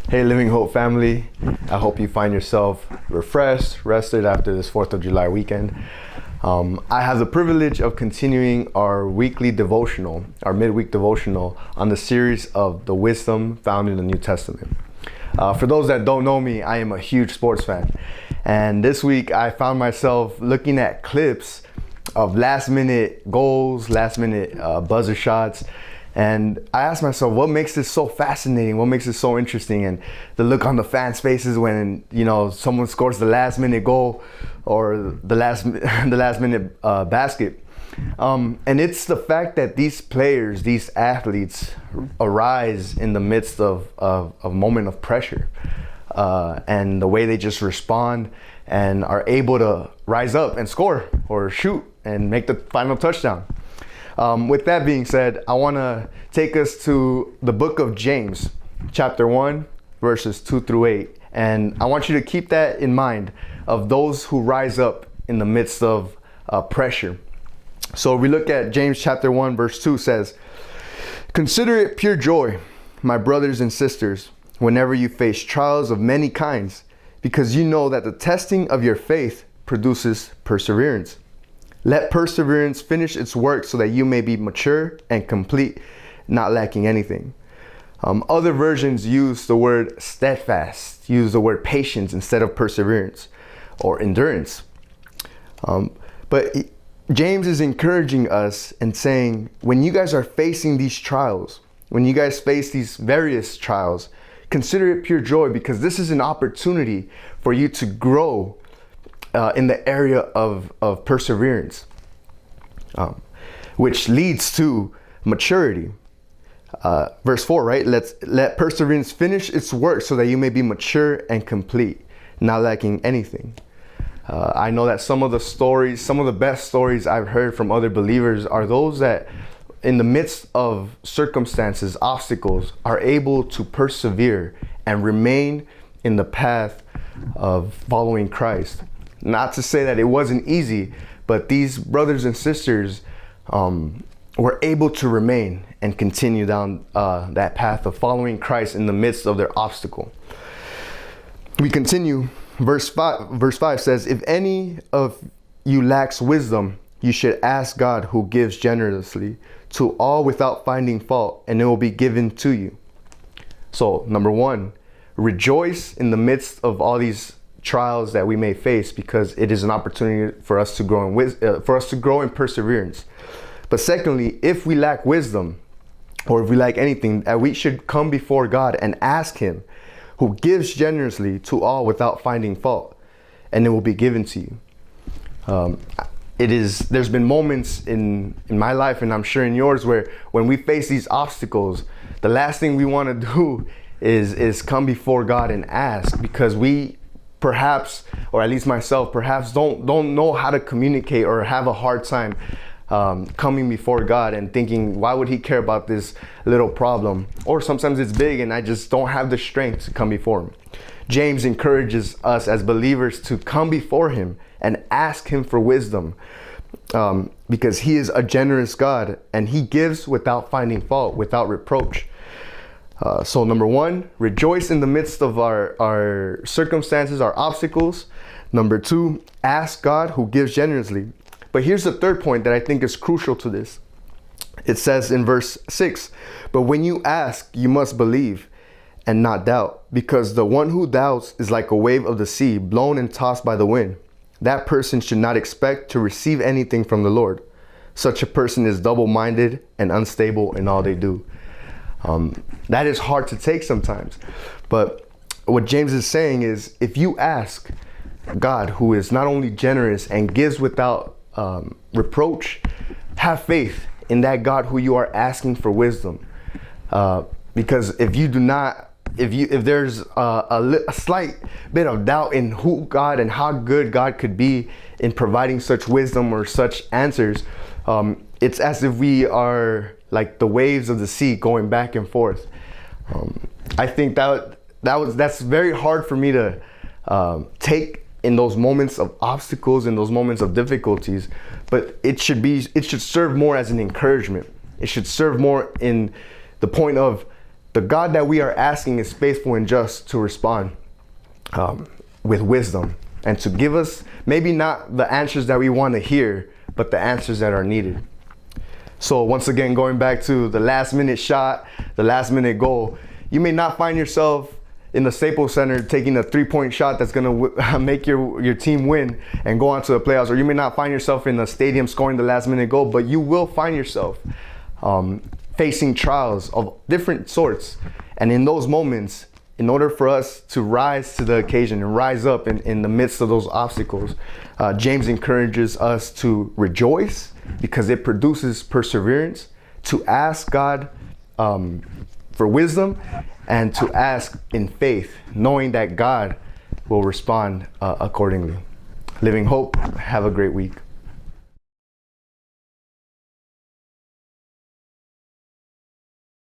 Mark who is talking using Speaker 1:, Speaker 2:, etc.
Speaker 1: Hey, Living Hope family. I hope you find yourself refreshed, rested after this 4th of July weekend. I have the privilege of continuing our weekly devotional, our midweek devotional on the series of the wisdom found in the New Testament. For those that don't know me, I am a huge sports fan. And this week I found myself looking at clips of last minute goals, last minute buzzer shots. And I asked myself, what makes this so fascinating? What makes it so interesting? And the look on the fans' faces when, someone scores the last minute goal or the last minute basket. And it's the fact that these players, these athletes arise in the midst of a moment of pressure. And the way they just respond and are able to rise up and score or shoot and make the final touchdown. With that being said, I want to take us to the book of James, chapter 1, verses 2 through 8. And I want you to keep that in mind of those who rise up in the midst of pressure. So we look at James chapter 1, verse 2 says, "Consider it pure joy, my brothers and sisters, whenever you face trials of many kinds, because you know that the testing of your faith produces perseverance. Let perseverance finish its work so that you may be mature and complete, not lacking anything." Other versions use the word steadfast, use the word patience instead of perseverance or endurance. But James is encouraging us and saying, when you guys are facing these trials, when you guys face these various trials, consider it pure joy, because this is an opportunity for you to grow in the area of perseverance, which leads to maturity. Verse 4, right? Let perseverance finish its work so that you may be mature and complete, not lacking anything. I know that some of the best stories I've heard from other believers are those that in the midst of circumstances, obstacles, are able to persevere and remain in the path of following Christ. Not to say that it wasn't easy, but these brothers and sisters were able to remain and continue down that path of following Christ in the midst of their obstacle. We continue. Verse 5 says, "If any of you lacks wisdom, you should ask God, who gives generously to all without finding fault, and it will be given to you." So, number one, rejoice in the midst of all these trials that we may face, because it is an opportunity for us to grow in perseverance. But secondly, if we lack wisdom, or if we lack anything, that we should come before God and ask Him, who gives generously to all without finding fault, and it will be given to you. There's been moments in my life, and I'm sure in yours, where when we face these obstacles, the last thing we want to do is come before God and ask, because we perhaps, or at least myself, perhaps don't know how to communicate, or have a hard time coming before God and thinking, why would He care about this little problem? Or sometimes it's big and I just don't have the strength to come before Him. James encourages us as believers to come before Him and ask Him for wisdom, because He is a generous God and He gives without finding fault, without reproach. So number one, rejoice in the midst of our circumstances, our obstacles. Number two, ask God, who gives generously. But here's the third point that I think is crucial to this. It says in verse 6, "But when you ask, you must believe and not doubt, because the one who doubts is like a wave of the sea, blown and tossed by the wind. That person should not expect to receive anything from the Lord. Such a person is double-minded and unstable in all they do." That is hard to take sometimes. But what James is saying is, if you ask God, who is not only generous and gives without reproach, have faith in that God who you are asking for wisdom. Because if there's a slight bit of doubt in who God and how good God could be in providing such wisdom or such answers, it's as if we are like the waves of the sea going back and forth. I think that's very hard for me to take in those moments of obstacles, in those moments of difficulties, but it should serve more as an encouragement. It should serve more in the point of the God that we are asking is faithful and just to respond with wisdom and to give us maybe not the answers that we want to hear, but the answers that are needed. So once again, going back to the last minute shot, the last minute goal, you may not find yourself in the Staples Center taking a 3-point shot that's going to make your team win and go on to the playoffs, or you may not find yourself in the stadium scoring the last minute goal, but you will find yourself facing trials of different sorts. And in those moments, in order for us to rise to the occasion and rise up in the midst of those obstacles, James encourages us to rejoice because it produces perseverance, to ask God for wisdom, and to ask in faith, knowing that God will respond accordingly. Living Hope, have a great week.